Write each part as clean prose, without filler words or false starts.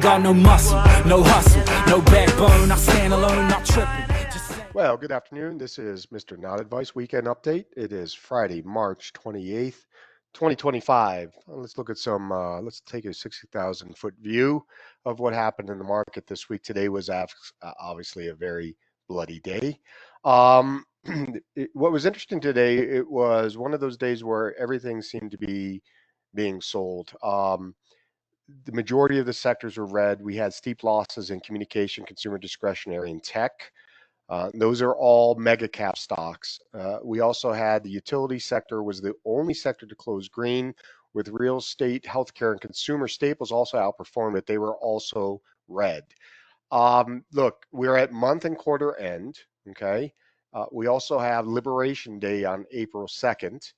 got no muscle, no hustle, no backbone. I stand alone, not tripping. Well, good afternoon. This is MrNotAdvice Weekend Update. It is Friday, March 28th, 2025. Let's look at some, let's take a 60,000 foot view of what happened in the market this week. Today was obviously a very bloody day. What was interesting today, it was one of those days where everything seemed to be being sold. The majority of the sectors were red. We had steep losses in communication, consumer discretionary, and tech. Those are all mega cap stocks. We also had the utility sector was the only sector to close green, with real estate, healthcare, and consumer staples also outperformed it. They were also red. Look, we're at month and quarter end. Okay. We also have Liberation Day on April 2nd.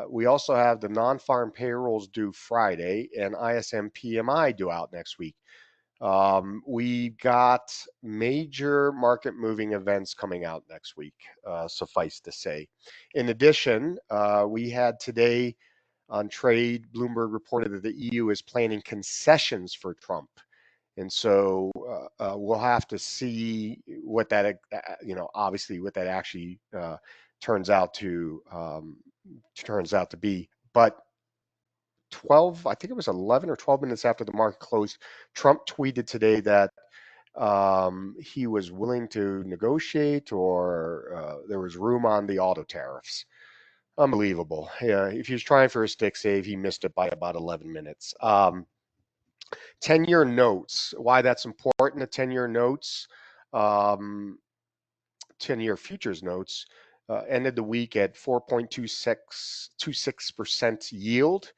We also have the non-farm payrolls due Friday and ISM PMI due out next week. We got major market moving events coming out next week, suffice to say. In addition, we had today on trade, Bloomberg reported that the EU is planning concessions for Trump. And so we'll have to see what that, obviously what that actually turns out to be. But 12, I think it was 11 or 12 minutes after the market closed, Trump tweeted today that he was willing to negotiate, or there was room on the auto tariffs. Unbelievable. Yeah, if he was trying for a stick save, he missed it by about 11 minutes. 10-year notes, why that's important, the 10-year notes, 10-year futures notes ended the week at 4.26% yield.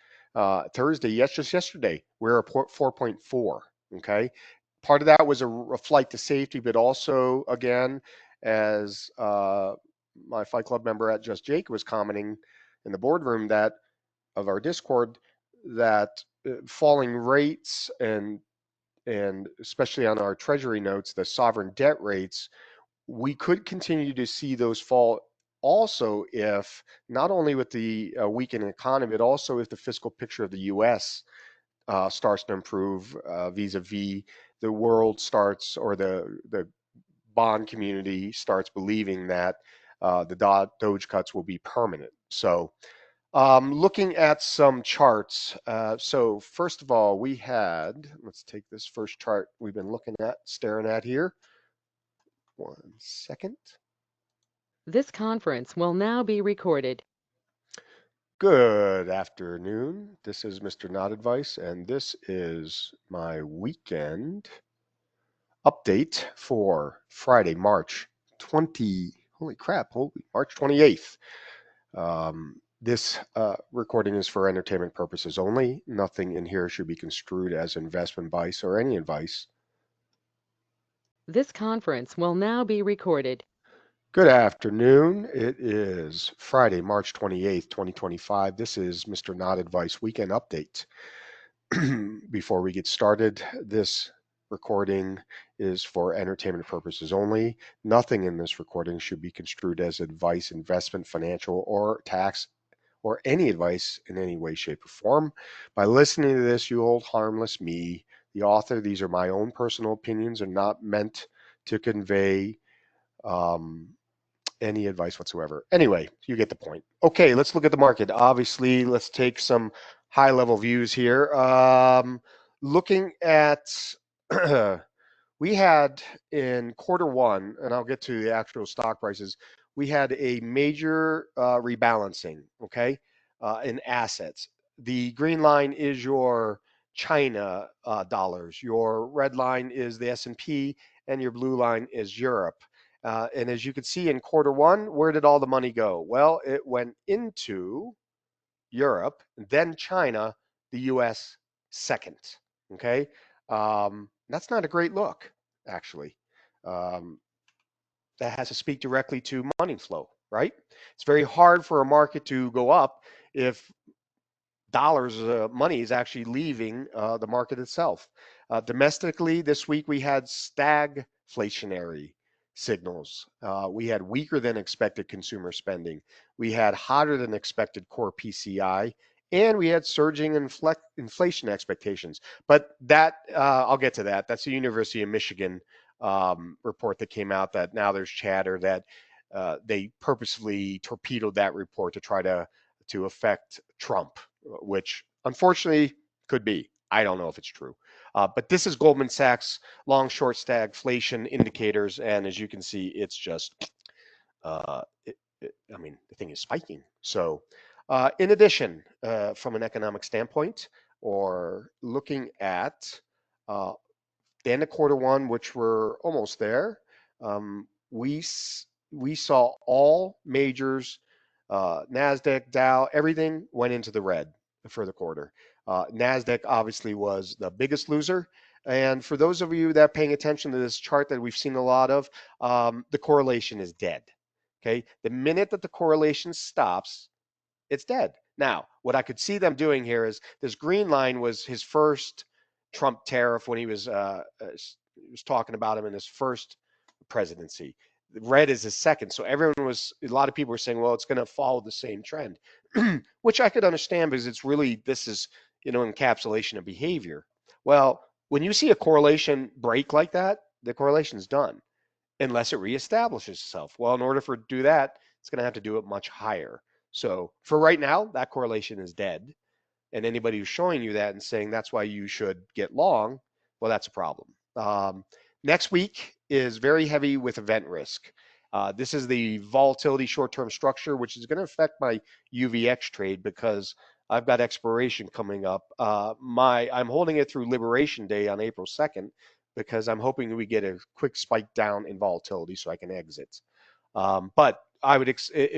Thursday, just yesterday, we were at 4.4. Okay, part of that was a flight to safety, but also, again, as my Fight Club member at Just Jake was commenting in the boardroom that of our Discord, that falling rates and especially on our treasury notes, the sovereign debt rates, we could continue to see those fall. Also, if not only with the weakening economy, but also if the fiscal picture of the U.S. Starts to improve vis-a-vis the world starts, or the bond community starts believing that the Doge cuts will be permanent. So looking at some charts. So first of all, we had, let's take this first chart we've been staring at here. 1 second. This conference will now be recorded. Good afternoon. This is MrNotAdvice, and this is my weekend update for Friday, March 20. Holy crap! March 28th. This recording is for entertainment purposes only. Nothing in here should be construed as investment advice or any advice. This conference will now be recorded. Good afternoon. It is Friday, March 28th, 2025. This is MrNotAdvice Weekend Update. Before we get started, this recording is for entertainment purposes only. Nothing in this recording should be construed as advice, investment, financial, or tax, or any advice in any way, shape, or form. By listening to this, you hold harmless me, the author. These are my own personal opinions and not meant to convey any advice whatsoever. Anyway, you get the point. Okay, let's look at the market. Obviously, let's take some high-level views here. Looking at, we had in quarter one, and I'll get to the actual stock prices, we had a major rebalancing, okay, in assets. The green line is your China dollars. Your red line is the S&P, and your blue line is Europe. And as you can see in quarter one, where did all the money go? Well, it went into Europe, then China, the US second. Okay. That's not a great look, actually. That has to speak directly to money flow, right? It's very hard for a market to go up if dollars, money is actually leaving the market itself. Domestically, this week we had stagflationary signals. We had weaker than expected consumer spending. We had hotter than expected core PCI, and we had surging inflation expectations. But that I'll get to that. That's the University of Michigan report that came out. That now there's chatter that they purposely torpedoed that report to try to affect Trump, which unfortunately could be. I don't know if it's true. But this is Goldman Sachs long short stagflation indicators, and as you can see, it's just I mean, the thing is spiking. So, in addition, from an economic standpoint, or looking at the end of quarter one, which we're almost there, we saw all majors, Nasdaq, Dow, everything went into the red for the quarter. Nasdaq obviously was the biggest loser. And for those of you that are paying attention to this chart that we've seen a lot of, the correlation is dead. Okay, the minute that the correlation stops, it's dead. Now, what I could see them doing here is this green line was his first Trump tariff when he was talking about him in his first presidency. Red is his second. So a lot of people were saying, well, it's going to follow the same trend, which I could understand because it's really, this is, encapsulation of behavior. Well, when you see a correlation break like that, the correlation is done unless it reestablishes itself. Well, in order for it to do that, it's going to have to do it much higher. So for right now, that correlation is dead. And anybody who's showing you that and saying that's why you should get long, well, that's a problem. Next week is very heavy with event risk. This is the volatility short-term structure, which is going to affect my UVX trade because I've got expiration coming up. I'm holding it through Liberation Day on April 2nd because I'm hoping we get a quick spike down in volatility so I can exit. But I would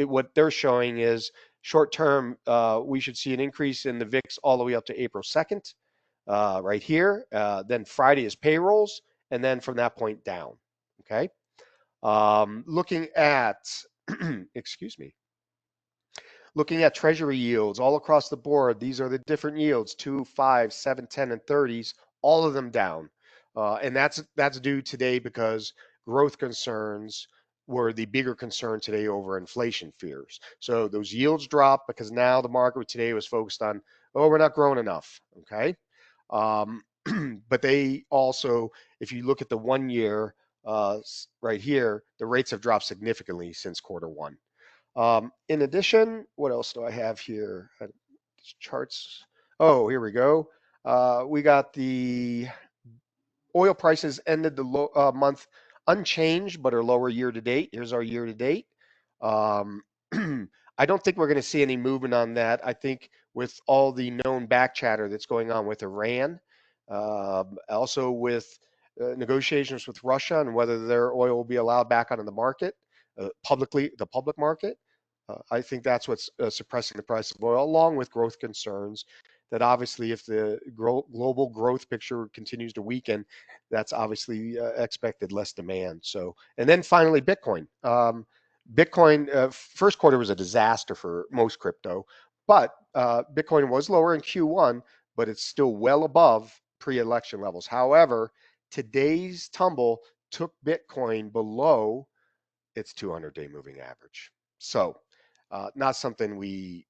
what they're showing is short term, we should see an increase in the VIX all the way up to April 2nd, right here. Then Friday is payrolls, and then from that point down. Okay. Looking at, excuse me, looking at treasury yields all across the board. These are the different yields: 2, 5, 7, 10, and 30s. All of them down, and that's due today because growth concerns were the bigger concern today over inflation fears. So those yields dropped because now the market today was focused on, oh, we're not growing enough. Okay. But they also, if you look at the 1 year right here, the rates have dropped significantly since quarter one. In addition, what else do I have here? Charts. Oh, here we go. We got the oil prices ended the month unchanged, but are lower year to date. Here's our year to date. I don't think we're going to see any movement on that. I think with all the known back chatter that's going on with Iran, also with negotiations with Russia and whether their oil will be allowed back onto the market, publicly, the public market, I think that's what's suppressing the price of oil, along with growth concerns that obviously if the global growth picture continues to weaken, that's obviously expected less demand. So, and then finally, Bitcoin. Bitcoin, first quarter was a disaster for most crypto, but Bitcoin was lower in Q1, but it's still well above pre-election levels. However, today's tumble took Bitcoin below its 200-day moving average. So, not something we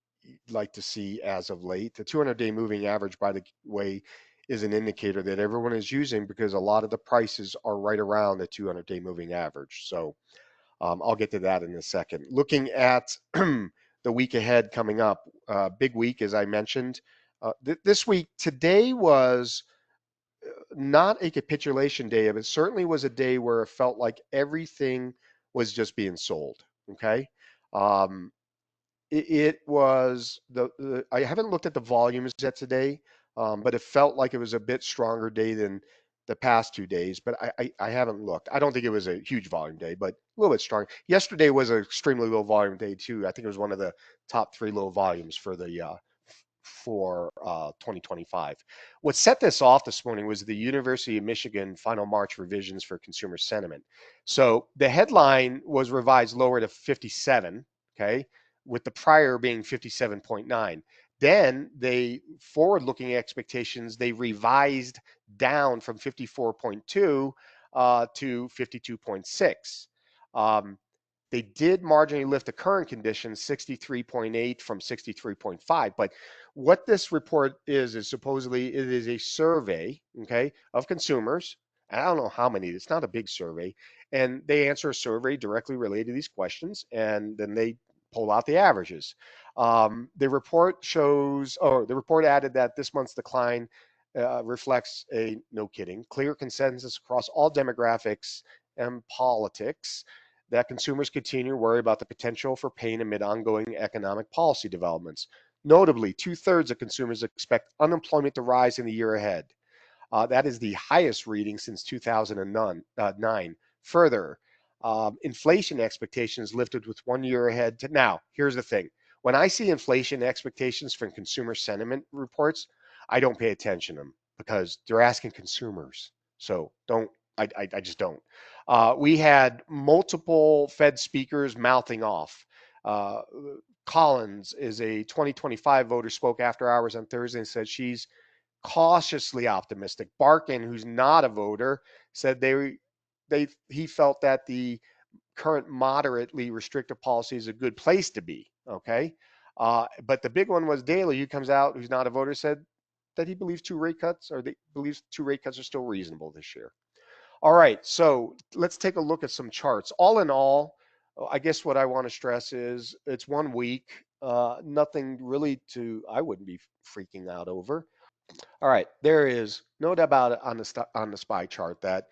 like to see as of late. The 200-day moving average, by the way, is an indicator that everyone is using because a lot of the prices are right around the 200-day moving average. So I'll get to that in a second. Looking at the week ahead coming up, big week, as I mentioned. This week, today was not a capitulation day, but it certainly was a day where it felt like everything was just being sold. Okay. It was I haven't looked at the volumes yet today, but it felt like it was a bit stronger day than the past 2 days, but I haven't looked. I don't think it was a huge volume day, but a little bit strong. Yesterday was an extremely low volume day too. I think it was one of the top 3 low volumes for the 2025. What set this off this morning was the University of Michigan final March revisions for consumer sentiment. So the headline was revised lower to 57, okay, with the prior being 57.9. Then they forward-looking expectations, they revised down from 54.2 to 52.6. They did marginally lift the current conditions 63.8 from 63.5. But what this report is supposedly it is a survey, okay, of consumers. And I don't know how many, it's not a big survey. And they answer a survey directly related to these questions, and then they pull out the averages. The report shows, or the report added that this month's decline reflects a, no kidding, clear consensus across all demographics and politics that consumers continue to worry about the potential for pain amid ongoing economic policy developments. Notably, 2/3 of consumers expect unemployment to rise in the year ahead. That is the highest reading since 2009. Further, inflation expectations lifted with 1 year ahead to now. Here's the thing. When I see inflation expectations from consumer sentiment reports, I don't pay attention to them because they're asking consumers. So I just don't. We had multiple Fed speakers mouthing off. Uh, Collins is a 2025 voter, spoke after hours on Thursday and said she's cautiously optimistic. Barkin, who's not a voter, said he felt that the current moderately restrictive policy is a good place to be. Okay. But the big one was Daley, who comes out, who's not a voter, said that he believes two rate cuts, or they believes two rate cuts are still reasonable this year. All right, so let's take a look at some charts. All in all, I guess what I want to stress is it's 1 week, nothing really I wouldn't be freaking out over. All right, there is no doubt about it on the SPY chart that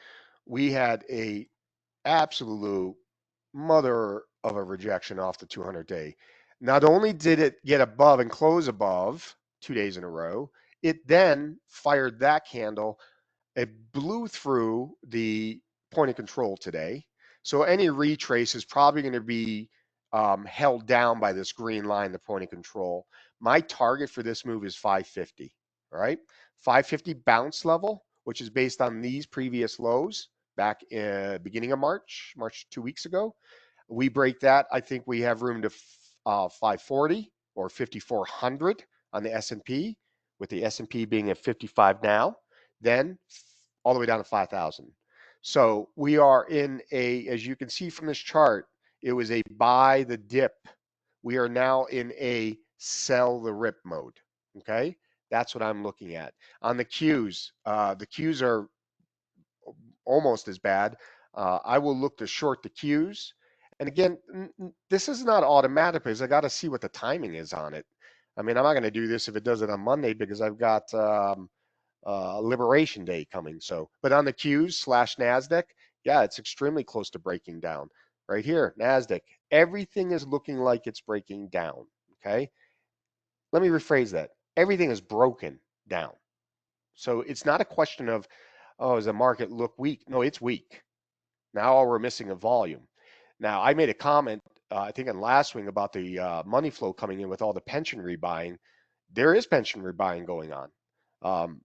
we had a absolute mother of a rejection off the 200-day. Not only did it get above and close above 2 days in a row, it then fired that candle. It blew through the point of control today. So any retrace is probably going to be held down by this green line, the point of control. My target for this move is 550. All right, 550 bounce level, which is based on these previous lows back in beginning of March 2 weeks ago. We break that, I think we have room to 540 or 5400 on the S&P, with the S&P being at 55 now, then all the way down to 5,000. So we are in as you can see from this chart, it was a buy the dip. We are now in a sell the rip mode. Okay, that's what I'm looking at. On the Qs are almost as bad. I will look to short the Qs. And again, this is not automatic because I got to see what the timing is on it. I mean, I'm not going to do this if it does it on Monday because I've got Liberation Day coming. So, but on the Qs / NASDAQ, yeah, it's extremely close to breaking down. Right here, NASDAQ, everything is looking like it's breaking down. Okay. Let me rephrase that. Everything is broken down. So it's not a question of, oh, does the market look weak? No, it's weak. Now all we're missing is volume. Now, I made a comment, I think on last week about the money flow coming in with all the pension rebuying. There is pension rebuying going on.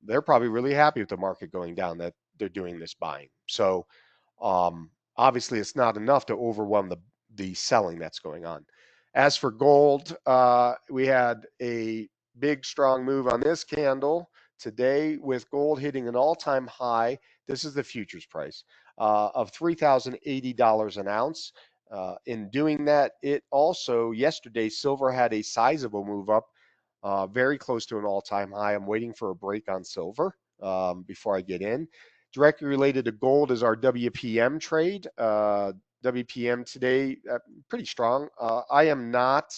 They're probably really happy with the market going down that they're doing this buying. So obviously it's not enough to overwhelm the selling that's going on. As for gold, we had a big strong move on this candle today with gold hitting an all-time high. This is the futures price of $3,080 an ounce. In doing that, it also, yesterday, silver had a sizable move up, very close to an all-time high. I'm waiting for a break on silver before I get in. Directly related to gold is our WPM trade. WPM today, pretty strong. I am not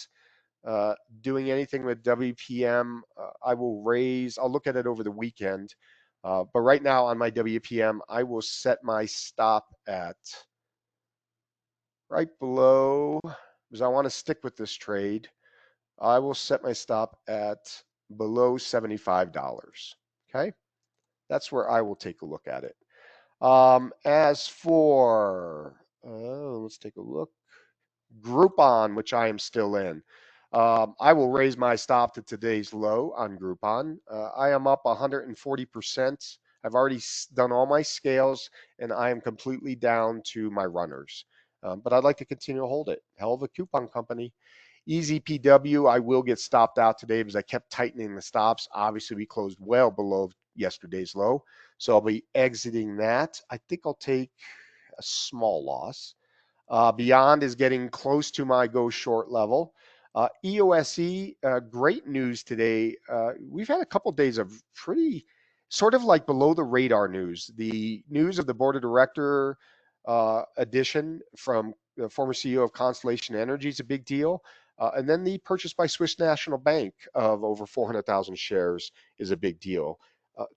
doing anything with WPM. I'll look at it over the weekend. But right now on my WPM, I will set my stop at right below, because I want to stick with this trade. I will set my stop at below $75. Okay, that's where I will take a look at it. As for, let's take a look. Groupon, which I am still in. I will raise my stop to today's low on Groupon. I am up 140%. I've already done all my scales, and I am completely down to my runners. But I'd like to continue to hold it. Hell of a coupon company. EZPW, I will get stopped out today because I kept tightening the stops. Obviously, we closed well below yesterday's low. So I'll be exiting that. I think I'll take a small loss. Beyond is getting close to my go short level. EOSE, great news today. We've had a couple days of pretty sort of like below the radar news. The news of the board of director addition from the former CEO of Constellation Energy is a big deal. And then the purchase by Swiss National Bank of over 400,000 shares is a big deal.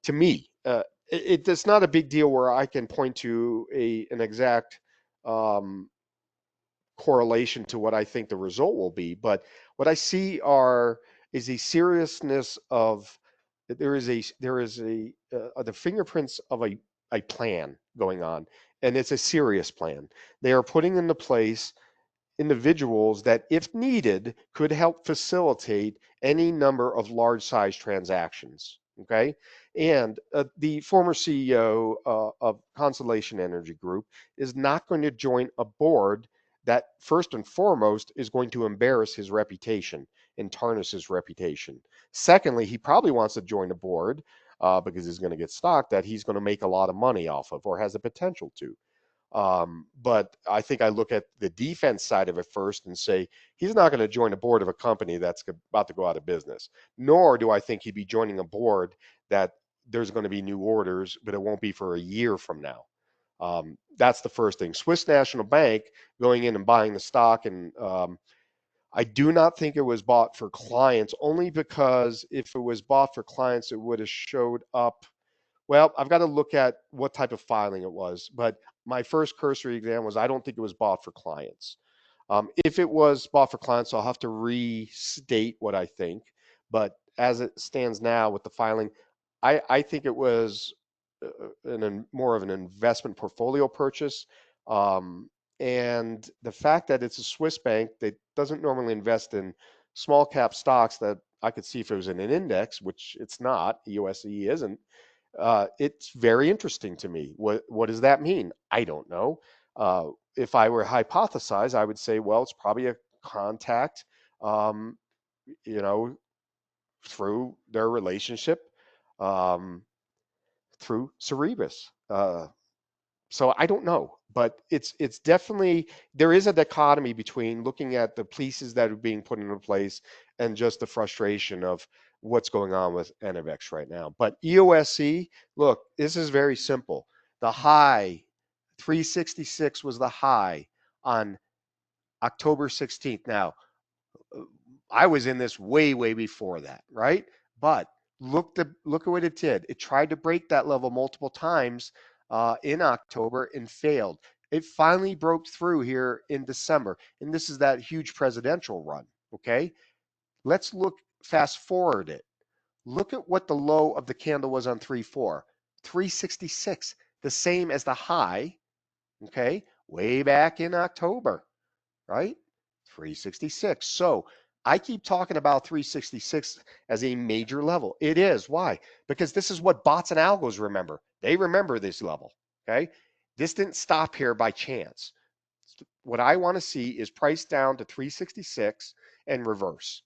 To me, it's not a big deal where I can point to an exact correlation to what I think the result will be. But what I see is a seriousness of there is the fingerprints of a plan going on, and it's a serious plan. They are putting into place individuals that, if needed, could help facilitate any number of large size transactions. Okay. And the former CEO of Constellation Energy Group is not going to join a board that, first and foremost, is going to embarrass his reputation and tarnish his reputation. Secondly, he probably wants to join a board because he's going to get stock that he's going to make a lot of money off of or has the potential to. But I think I look at the defense side of it first and say he's not going to join a board of a company that's about to go out of business. Nor do I think he'd be joining a board that there's going to be new orders, but it won't be for a year from now. That's the first thing. Swiss National Bank going in and buying the stock, and I do not think it was bought for clients, only because if it was bought for clients, it would have showed up. Well, I've got to look at what type of filing it was, but my first cursory exam was I don't think it was bought for clients. If it was bought for clients, I'll have to restate what I think. But as it stands now with the filing, I think it was more of an investment portfolio purchase. And the fact that it's a Swiss bank that doesn't normally invest in small cap stocks that I could see if it was in an index, which it's not, EOSE isn't, it's very interesting to me. What does that mean? I don't know. If I were hypothesize, I would say, well, it's probably a contact, you know, through their relationship, through Cerebus. So I don't know, but it's definitely, there is a dichotomy between looking at the pieces that are being put into place and just the frustration of what's going on with NVX right now. But EOSE, look, this is very simple. The high, 366 was the high on October 16th. Now, I was in this way before that, right? But look at what it did. It tried to break that level multiple times in October and failed. It finally broke through here in December, and this is that huge presidential run. Okay, let's fast forward it. Look at what the low of the candle was on 3/4, 366, the same as the high. Okay, way back in October, right? 366. So I keep talking about 366 as a major level. It is. Why? Because this is what bots and algos remember. They remember this level. Okay. This didn't stop here by chance. What I want to see is price down to 366 and reverse.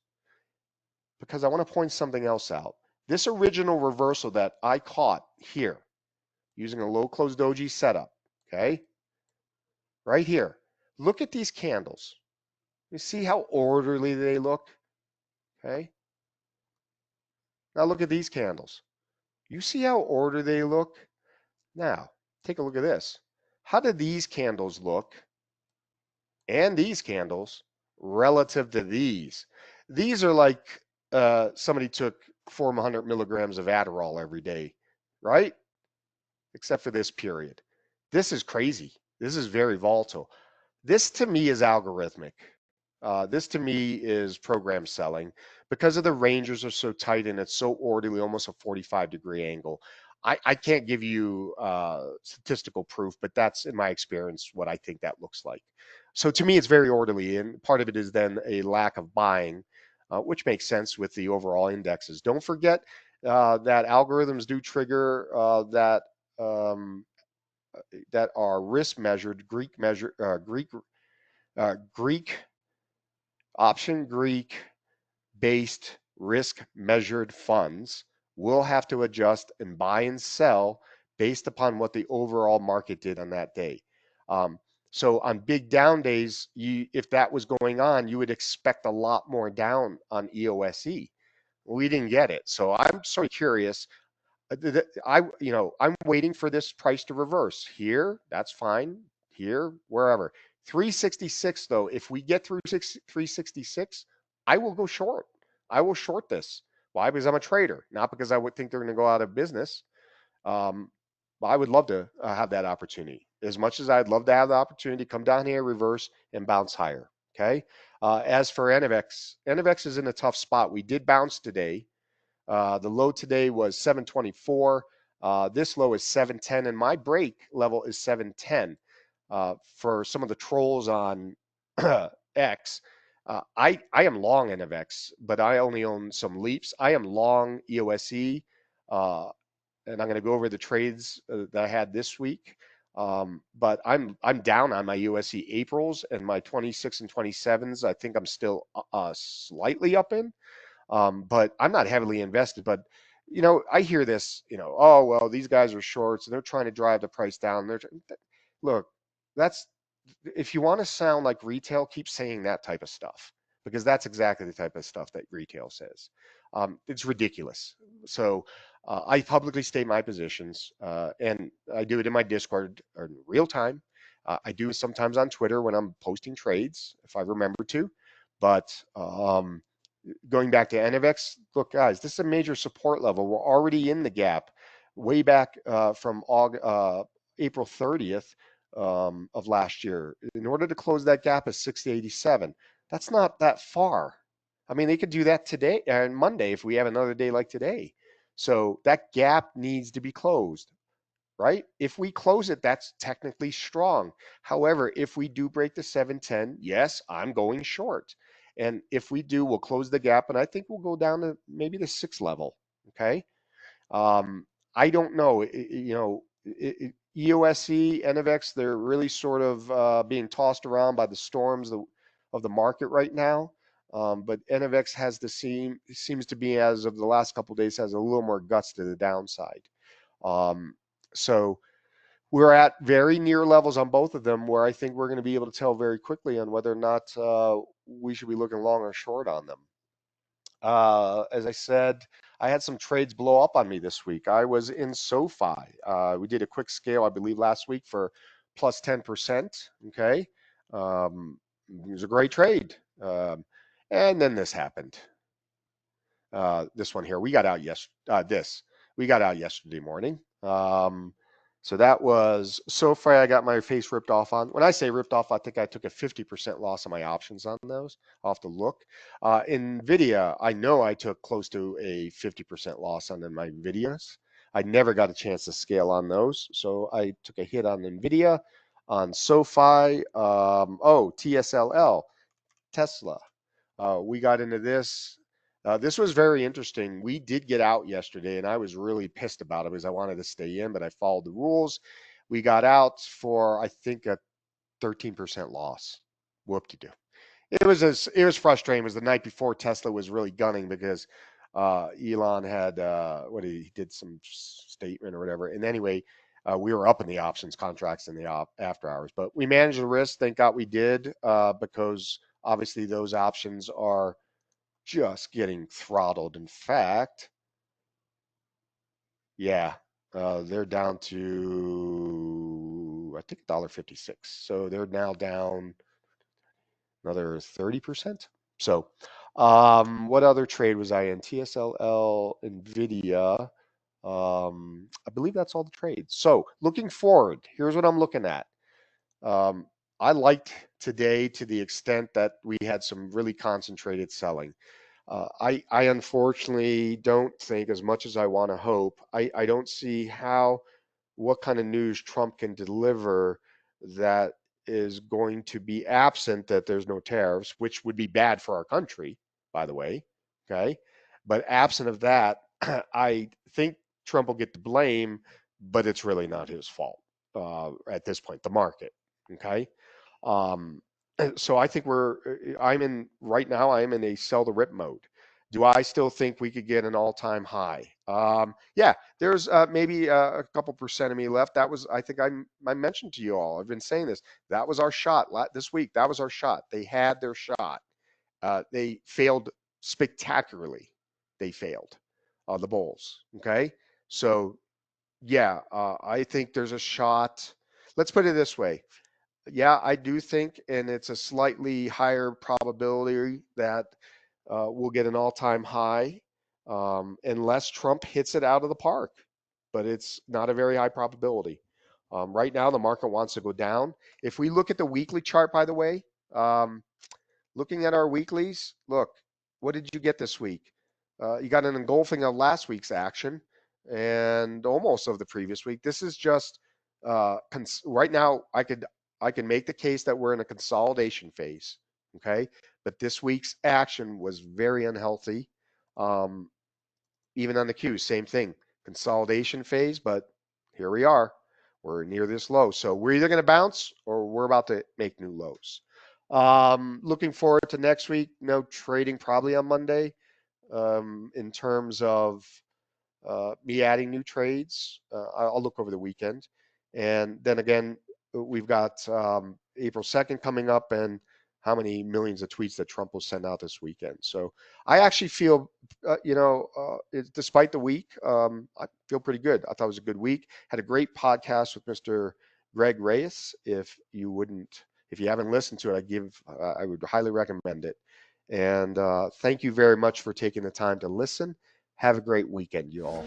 Because I want to point something else out. This original reversal that I caught here using a low close doji setup. Okay. Right here. Look at these candles. You see how orderly they look? Okay. Now look at these candles. You see how orderly they look? Now, take a look at this. How do these candles look and these candles relative to these? These are like somebody took 400 milligrams of Adderall every day, right? Except for this period. This is crazy. This is very volatile. This to me is algorithmic. This to me is program selling because of the ranges are so tight and it's so orderly, almost a 45-degree angle. I can't give you statistical proof, but that's in my experience what I think that looks like. So to me, it's very orderly, and part of it is then a lack of buying, which makes sense with the overall indexes. Don't forget that algorithms do trigger that are risk measured, Greek option Greek based risk measured funds will have to adjust and buy and sell based upon what the overall market did on that day. So on big down days, if that was going on, you would expect a lot more down on EOSE. We didn't get it. So I'm sort of curious. I'm waiting for this price to reverse here. That's fine. Here, wherever. 366 though, if we get through 366, I will go short. I will short this. Why? Because I'm a trader, not because I would think they're going to go out of business. Um, I would love to have that opportunity. As much as I'd love to have the opportunity, come down here, reverse, and bounce higher. Okay. As for NVX, NVX is in a tough spot. We did bounce today. The low today was 724. This low is 710, and my break level is 710. For some of the trolls on X, I am long NVX, but I only own some leaps. I am long EOSE, and I'm going to go over the trades that I had this week. But I'm down on my USC Aprils and my 26 and 27s. I think I'm still slightly up in. But I'm not heavily invested. But I hear this. Oh well, these guys are shorts and they're trying to drive the price down. Look, that's if you want to sound like retail, keep saying that type of stuff because that's exactly the type of stuff that retail says. It's ridiculous. So I publicly state my positions, and I do it in my Discord in real time. I do it sometimes on Twitter when I'm posting trades if I remember to. But going back to NVX, look, guys, this is a major support level. We're already in the gap way back from April 30th of last year. In order to close that gap is 687. That's not that far. I mean, they could do that today and Monday if we have another day like today. So that gap needs to be closed, right? If we close it, that's technically strong. However, if we do break the 710, yes, I'm going short. And if we do, we'll close the gap, and I think we'll go down to maybe the 6 level. Okay. I don't know. EOSE, NVX, they're really sort of being tossed around by the storms of the market right now. But NVX seems to be, as of the last couple of days, has a little more guts to the downside. So we're at very near levels on both of them where I think we're going to be able to tell very quickly on whether or not we should be looking long or short on them. As I said, I had some trades blow up on me this week. I was in SoFi. We did a quick scale, I believe, last week for plus 10%. Okay. It was a great trade. And then this happened. This one here, we got out yesterday morning. So that was SoFi. I got my face ripped off on. When I say ripped off, I think I took a 50% loss on my options on those. I'll have to look. NVIDIA, I know I took close to a 50% loss on my NVIDIAs. I never got a chance to scale on those. So I took a hit on NVIDIA, on SoFi, TSLL, Tesla. We got into this. This was very interesting. We did get out yesterday, and I was really pissed about it because I wanted to stay in, but I followed the rules. We got out for, I think, a 13% loss. Whoop-de-doo. It was frustrating. It was the night before Tesla was really gunning because Elon had he did some statement or whatever. And anyway, we were up in the options contracts in the after hours, but we managed the risk. Thank God we did because obviously those options are just getting throttled. In fact, yeah, they're down to, I think, $1.56. So they're now down another 30%. So what other trade was I in? TSLL, NVIDIA. I believe that's all the trades. So looking forward, here's what I'm looking at. I liked today to the extent that we had some really concentrated selling. I unfortunately don't think, as much as I want to hope, I don't see what kind of news Trump can deliver that is going to be absent that there's no tariffs, which would be bad for our country, by the way. Okay. But absent of that, I think Trump will get the blame, but it's really not his fault at this point, the market. Okay. So I think right now I am in a sell the rip mode. Do I still think we could get an all-time high? Yeah, there's maybe a couple percent of me left. That was, I think I mentioned to you all, I've been saying this. That was our shot this week. That was our shot. They had their shot. They failed spectacularly. They failed, the Bulls. Okay. So, yeah, I think there's a shot. Let's put it this way. Yeah, I do think, and it's a slightly higher probability that we'll get an all-time high unless Trump hits it out of the park. But it's not a very high probability. Right now, the market wants to go down. If we look at the weekly chart, by the way, looking at our weeklies, look, what did you get this week? You got an engulfing of last week's action and almost of the previous week. This is just right now. I can make the case that we're in a consolidation phase. Okay, but this week's action was very unhealthy. Even on the Qs, same thing, consolidation phase. But here we are. We're near this low, so we're either going to bounce or we're about to make new lows. Looking forward to next week. No trading probably on Monday in terms of me adding new trades. I'll look over the weekend. And then again, we've got April 2nd coming up and how many millions of tweets that Trump will send out this weekend. So I actually feel, despite the week, I feel pretty good. I thought it was a good week. Had a great podcast with Mr. Greg Reyes. If you haven't listened to it, I would highly recommend it. And thank you very much for taking the time to listen. Have a great weekend, you all.